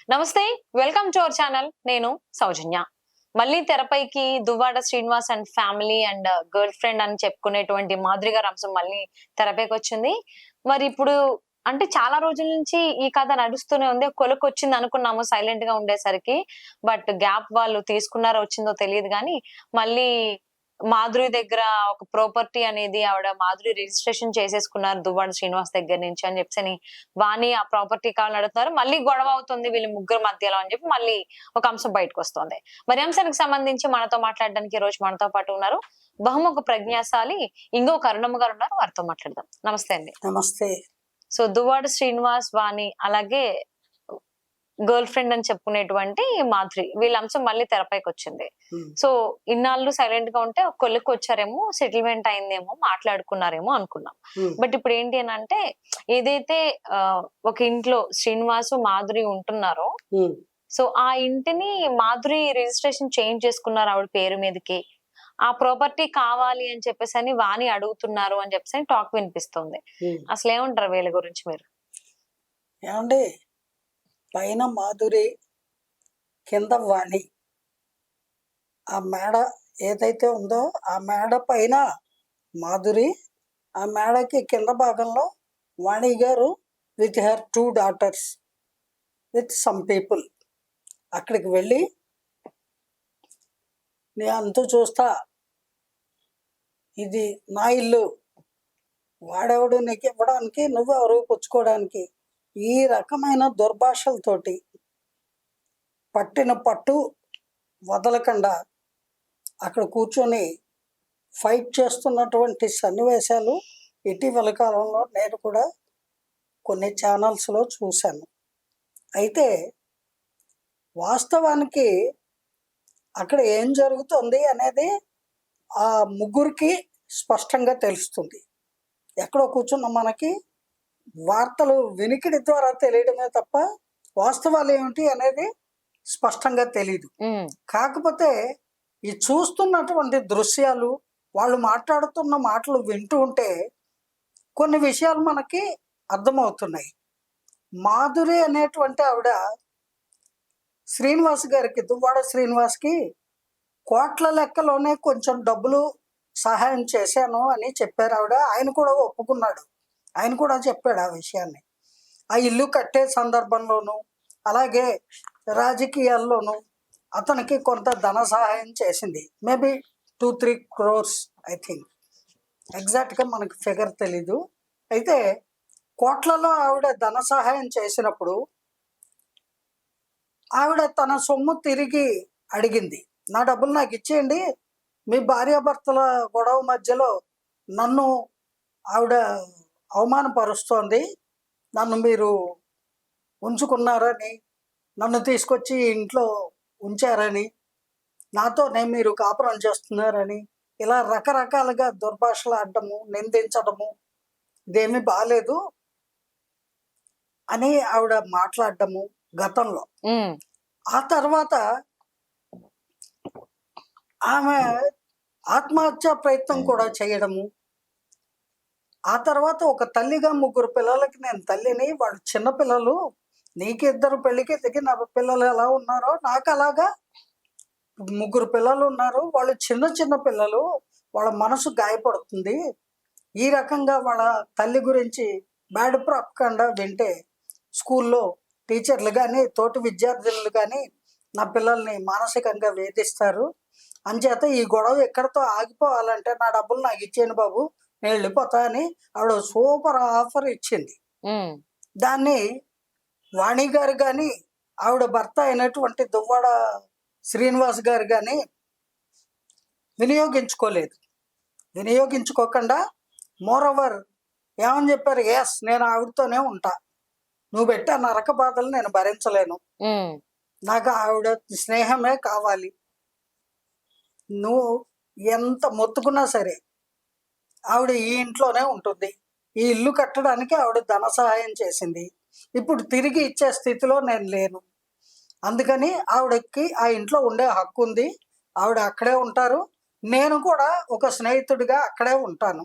నమస్తే, welcome to our channel. నేను సౌజన్య. మళ్ళీ తెరపైకి Duvvada Srinivas and family and girl friend అని చెప్పుకునేటువంటి మాధురి గారి అంశం మళ్ళీ తెరపైకొచ్చింది. మరి ఇప్పుడు అంటే చాలా రోజుల నుంచి ఈ కథ నడుస్తూనే ఉంది. కొలుకొచ్చింది అనుకున్నాము సైలెంట్ గా ఉండేసరికి. బట్ గ్యాప్ వాళ్ళు తీసుకున్నారో వచ్చిందో తెలీదు గానీ, మళ్ళీ మాధురి దగ్గర ఒక ప్రాపర్టీ అనేది ఆవిడ మాధురి రిజిస్ట్రేషన్ చేసేసుకున్నారు దువ్వాడ శ్రీనివాస్ దగ్గర నుంచి అని చెప్పేసని వాణి ఆ ప్రాపర్టీ కావాలని అడుగుతున్నారు. మళ్ళీ గొడవ అవుతుంది వీళ్ళ ముగ్గురు మధ్యలో అని చెప్పి మళ్ళీ ఒక అంశం బయటకొస్తోంది. మరి అంశానికి సంబంధించి మనతో మాట్లాడడానికి ఈ రోజు మనతో పాటు ఉన్నారు బహుముఖ ప్రజ్ఞాశాలి ఇంగో కరుణమ్మ గారు ఉన్నారు. వారితో మాట్లాడదాం. నమస్తే అండి. నమస్తే. సో దువ్వాడ శ్రీనివాస్, వాణి అలాగే గర్ల్ ఫ్రెండ్ అని చెప్పుకునేటువంటి మాధురి వీళ్ళ అంశం మళ్ళీ తెరపైకి వచ్చింది. సో ఇన్నాళ్ళు సైలెంట్ గా ఉంటే కొలిక్కి వచ్చారేమో, సెటిల్మెంట్ అయిందేమో, మాట్లాడుకున్నారేమో అనుకున్నాం. బట్ ఇప్పుడు ఏంటి అని అంటే ఏదైతే ఒక ఇంట్లో శ్రీనివాసు మాధురి ఉంటున్నారో, సో ఆ ఇంటిని మాధురి రిజిస్ట్రేషన్ చేంజ్ చేసుకున్నారు ఆవిడ పేరు మీదకి. ఆ ప్రాపర్టీ కావాలి అని చెప్పేసి అని వాణి అడుగుతున్నారు అని చెప్పేసి టాక్ వినిపిస్తుంది. అసలు ఏమంటారు వీళ్ళ గురించి మీరు? ఏమండి, పైన మాధురి, కింద వాణి. ఆ మేడ ఏదైతే ఉందో ఆ మేడ పైన మాధురి, ఆ మేడకి కింద భాగంలో వాణి గారు with her 2 daughters with some people. అక్కడికి వెళ్ళి నేను అంతూ చూస్తా, ఇది నా ఇల్లు, వాడెవడు నీకు ఇవ్వడానికి, నువ్వెవరు పుచ్చుకోవడానికి, ఈ రకమైన దుర్భాషలతోటి పట్టిన పట్టు వదలకుండా అక్కడ కూర్చొని ఫైట్ చేస్తున్నటువంటి సన్నివేశాలు ఇటీవల కాలంలో నేను కూడా కొన్ని ఛానల్స్లో చూశాను. అయితే వాస్తవానికి అక్కడ ఏం జరుగుతుంది అనేది ఆ ముగ్గురికి స్పష్టంగా తెలుస్తుంది. ఎక్కడో కూర్చున్న మనకి వార్తలు వినికిడి ద్వారా తెలియడమే తప్ప వాస్తవాలు ఏమిటి అనేది స్పష్టంగా తెలీదు. కాకపోతే ఈ చూస్తున్నటువంటి దృశ్యాలు, వాళ్ళు మాట్లాడుతున్న మాటలు వింటూ ఉంటే కొన్ని విషయాలు మనకి అర్థమవుతున్నాయి. మాధురి అనేటువంటి ఆవిడ శ్రీనివాస్ గారికి, దువ్వాడ శ్రీనివాస్కి కోట్ల లెక్కలోనే కొంచెం డబ్బులు సహాయం చేశాను అని చెప్పారు ఆవిడ. ఆయన కూడా ఒప్పుకున్నాడు, ఆయన కూడా చెప్పాడు ఆ విషయాన్ని. ఆ ఇల్లు కట్టే సందర్భంలోనూ అలాగే రాజకీయాల్లోనూ అతనికి కొంత ధన సహాయం చేసింది. మేబీ 2-3 crores ఐ థింక్, ఎగ్జాక్ట్గా మనకి ఫిగర్ తెలీదు. అయితే కోట్లలో ఆవిడ ధన సహాయం చేసినప్పుడు ఆవిడ తన సొమ్ము తిరిగి అడిగింది, నా డబ్బులు నాకు ఇచ్చేయండి, మీ భార్యాభర్తల గొడవ మధ్యలో నన్ను ఆవిడ అవమానపరుస్తోంది, నన్ను మీరు ఉంచుకున్నారని, నన్ను తీసుకొచ్చి ఇంట్లో ఉంచారని, నాతోనే మీరు కాపురం చేస్తున్నారని, ఇలా రకరకాలుగా దుర్భాషలు ఆడటము, నిందించడము, ఇదేమీ బాగాలేదు అని ఆవిడ మాట్లాడటము గతంలో. ఆ తర్వాత ఆమె ఆత్మహత్య ప్రయత్నం కూడా చేయడము. ఆ తర్వాత ఒక తల్లిగా 3 పిల్లలకి నేను తల్లిని, వాళ్ళు చిన్నపిల్లలు, నీకు 2 పెళ్ళికి దిగిన పిల్లలు ఎలా ఉన్నారో నాకు అలాగా 3 పిల్లలు ఉన్నారు, వాళ్ళు చిన్న చిన్న పిల్లలు, వాళ్ళ మనసు గాయపడుతుంది, ఈ రకంగా వాళ్ళ తల్లి గురించి బ్యాడ్ ప్రాపగండా వింటే స్కూల్లో టీచర్లు కానీ తోటి విద్యార్థులు కానీ నా పిల్లల్ని మానసికంగా వేధిస్తారు, అంచేత ఈ గొడవ ఎక్కడితో ఆగిపోవాలంటే నా డబ్బులు నాకు ఇచ్చేయండి బాబు, నేను వెళ్ళిపోతా అని ఆవిడ సూపర్ ఆఫర్ ఇచ్చింది. దాన్ని వాణి గారు కానీ ఆవిడ భర్త అయినటువంటి దువ్వాడ శ్రీనివాస్ గారు కానీ వినియోగించుకోలేదు. వినియోగించుకోకుండా మోరోవర్ ఏమని చెప్పారు, ఎస్ నేను ఆవిడతోనే ఉంటా, నువ్వు పెట్టే నరక బాధలు నేను భరించలేను, నాకు ఆవిడ స్నేహమే కావాలి, నువ్వు ఎంత మొత్తుకున్నా సరే ఆవిడ ఈ ఇంట్లోనే ఉంటుంది, ఈ ఇల్లు కట్టడానికి ఆవిడ ధన సహాయం చేసింది, ఇప్పుడు తిరిగి ఇచ్చే స్థితిలో నేను లేను, అందుకని ఆవిడకి ఆ ఇంట్లో ఉండే హక్కు ఉంది, ఆవిడ అక్కడే ఉంటారు, నేను కూడా ఒక స్నేహితుడిగా అక్కడే ఉంటాను,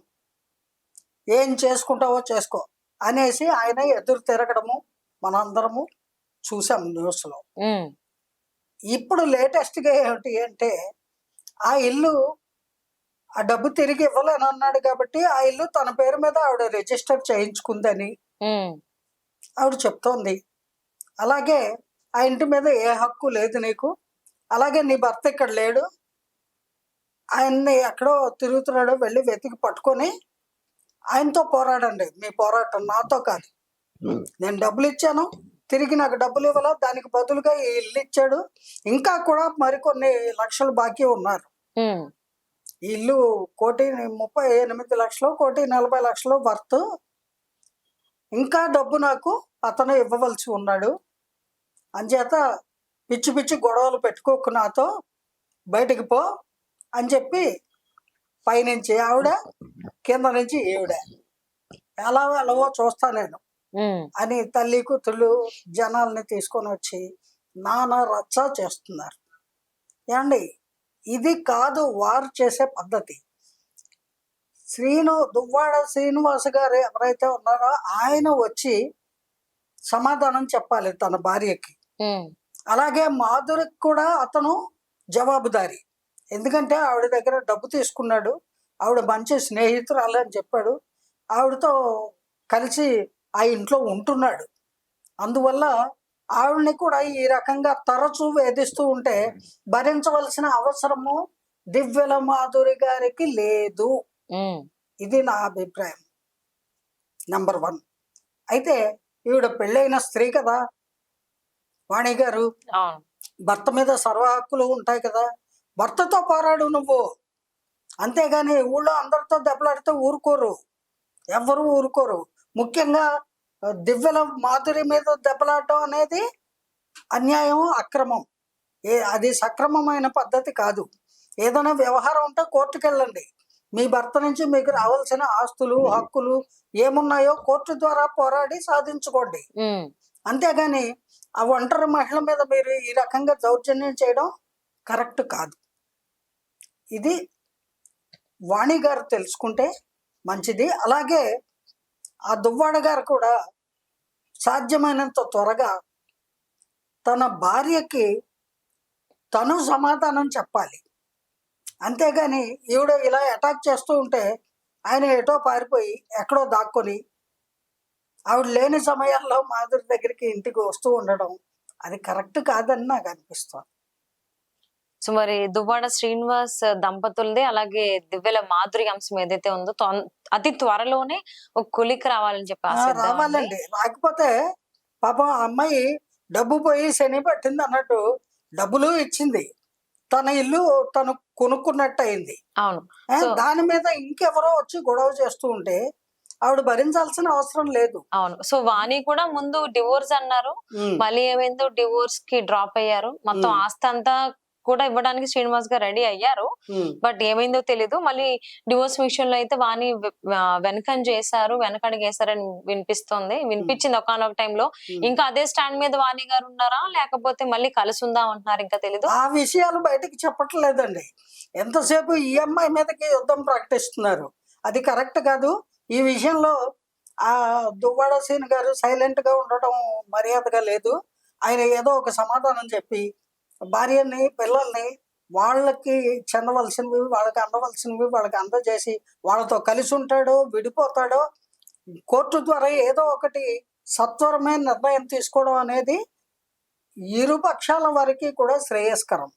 ఏం చేసుకుంటావో చేసుకో అనేసి ఆయన ఎదురు తిరగడము మనందరము చూసాం న్యూస్ లో. ఉమ్, ఇప్పుడు లేటెస్ట్ గా ఏమిటి అంటే ఆ ఇల్లు ఆ డబ్బు తిరిగి ఇవ్వలేను అన్నాడు కాబట్టి ఆ ఇల్లు తన పేరు మీద ఆవిడ రిజిస్టర్ చేయించుకుందని ఉమ్, ఆవిడ చెప్తోంది. అలాగే ఆ ఇంటి మీద ఏ హక్కు లేదు నీకు, అలాగే నీ భర్త ఇక్కడ లేడు, ఆయన్ని ఎక్కడో తిరుగుతున్నాడో వెళ్ళి వెతికి పట్టుకొని ఆయనతో పోరాడండి. మీ పోరాటం నాతో కాదు. నేను డబ్బులు ఇచ్చాను, తిరిగి నాకు డబ్బులు ఇవ్వాల, దానికి బదులుగా ఈ ఇల్లు ఇచ్చాడు, ఇంకా కూడా మరికొన్ని లక్షలు బాకీ ఉన్నారు. ఉమ్, ఈ ఇల్లు 1,38,00,000 1,40,00,000 వర్త్, ఇంకా డబ్బు నాకు అతను ఇవ్వవలసి ఉన్నాడు. అంచేత పిచ్చి పిచ్చి గొడవలు పెట్టుకోకు నాతో, బయటికి పో అని చెప్పి పైనుంచి ఆవిడ, కింద నుంచి ఈవిడ ఎలా వెళ్ళవో చూస్తా నేను ఉమ్, అని తల్లి కూతుళ్ళు జనాల్ని తీసుకొని వచ్చి నానా రచ్చ చేస్తున్నారు. ఏమండి, ఇది కాదు వారు చేసే పద్ధతి. దువ్వాడ శ్రీనివాస్ గారు ఎవరైతే ఉన్నారో ఆయన వచ్చి సమాధానం చెప్పాలి తన భార్యకి. ఉమ్, అలాగే మాధురికి కూడా అతను జవాబుదారి. ఎందుకంటే ఆవిడ దగ్గర డబ్బు తీసుకున్నాడు, ఆవిడ మంచి స్నేహితురాలు అని చెప్పాడు, ఆవిడతో కలిసి ఆ ఇంట్లో ఉంటున్నాడు. అందువల్ల ఆవిడని కూడా ఈ రకంగా తరచూ వేధిస్తూ ఉంటే భరించవలసిన అవసరము దివ్యల మాధురి గారికి లేదు. ఉమ్, ఇది నా అభిప్రాయం. నంబర్ 1. అయితే ఈవిడ పెళ్ళైన స్త్రీ కదా వాణి గారు, అవును, భర్త మీద సర్వ హక్కులు ఉంటాయి కదా, భర్తతో పోరాడు నువ్వు. అంతేగాని ఊళ్ళో అందరితో దెబ్బలాడితే ఊరుకోరు, ఎవ్వరూ ఊరుకోరు. ముఖ్యంగా దివ్యల మాధురి మీద దెబ్బలాడటం అనేది అన్యాయం, అక్రమం. అది సక్రమమైన పద్ధతి కాదు. ఏదైనా వ్యవహారం ఉంటే కోర్టుకు వెళ్ళండి. మీ భర్త నుంచి మీకు రావాల్సిన ఆస్తులు, హక్కులు ఏమున్నాయో కోర్టు ద్వారా పోరాడి సాధించుకోండి. ఉమ్, అంతేగాని ఆ ఒంటరి మహిళ మీద మీరు ఈ రకంగా దౌర్జన్యం చేయడం కరెక్ట్ కాదు. ఇది వాణి గారు తెలుసుకుంటే మంచిది. అలాగే ఆ దువ్వాడ గారు కూడా సాధ్యమైనంత త్వరగా తన భార్యకి తను సమాధానం చెప్పాలి. అంతేగాని ఈవిడ ఇలా అటాక్ చేస్తూ ఉంటే ఆయన ఎటో పారిపోయి ఎక్కడో దాక్కొని ఆవిడ లేని సమయాల్లో మాధురి దగ్గరికి ఇంటికి వస్తూ ఉండడం అది కరెక్ట్ కాదని నాకు అనిపిస్తుంది. సో మరి దువ్వాడ శ్రీనివాస్ దంపతులది అలాగే దివ్యల మాధురి అంశం ఏదైతే ఉందో అతి త్వరలోనే ఒక కొలిక్ రావాలని చెప్పి ఆశిద్దామండి. రావాలండి. రాకపోతే పాపం ఆ అమ్మాయి డబ్బు పోయి శని పట్టింది అన్నట్టు డబ్బులు ఇచ్చింది, తన ఇల్లు తను కొనుక్కున్నట్టు అయింది. అవును, దాని మీద ఇంకెవరో వచ్చి గొడవ చేస్తూ ఉంటే ఆవిడ భరించాల్సిన అవసరం లేదు. అవును. సో వాణి కూడా ముందు డివోర్స్ అన్నారు, మళ్ళీ ఏమైందో డివోర్స్ కి డ్రాప్ అయ్యారు. మొత్తం ఆస్తి అంతా కూడా ఇవ్వడానికి శ్రీనివాస్ గారు రెడీ అయ్యారు, బట్ ఏమైందో తెలీదు. మళ్ళీ డివోర్స్ విషయంలో అయితే వాణి వెనకడుగు వేశారని వినిపించింది ఒకనొక టైంలో. ఇంకా అదే స్టాండ్ మీద వాణి గారు ఉన్నారా, లేకపోతే మళ్ళీ కలిసి ఉందా అంటున్నారు, ఇంకా తెలీదు. ఆ విషయాలు బయటకు చెప్పట్లేదండి. ఎంతసేపు ఈ అమ్మాయి మీదకి యుద్ధం ప్రకటిస్తున్నారు, అది కరెక్ట్ కాదు. ఈ విషయంలో ఆ దువ్వాడ సీన్ గారు సైలెంట్ గా ఉండటం మర్యాదగా లేదు. ఆయన ఏదో ఒక సమాధానం చెప్పి భార్యని, పిల్లల్ని వాళ్ళకి చెందవలసినవి వాళ్ళకి అందవలసినవి వాళ్ళకి అందజేసి వాళ్ళతో కలిసి ఉంటాడో విడిపోతాడో కోర్టు ద్వారా ఏదో ఒకటి సత్వరమైన నిర్ణయం తీసుకోవడం అనేది ఇరు పక్షాల వారికి కూడా శ్రేయస్కరం.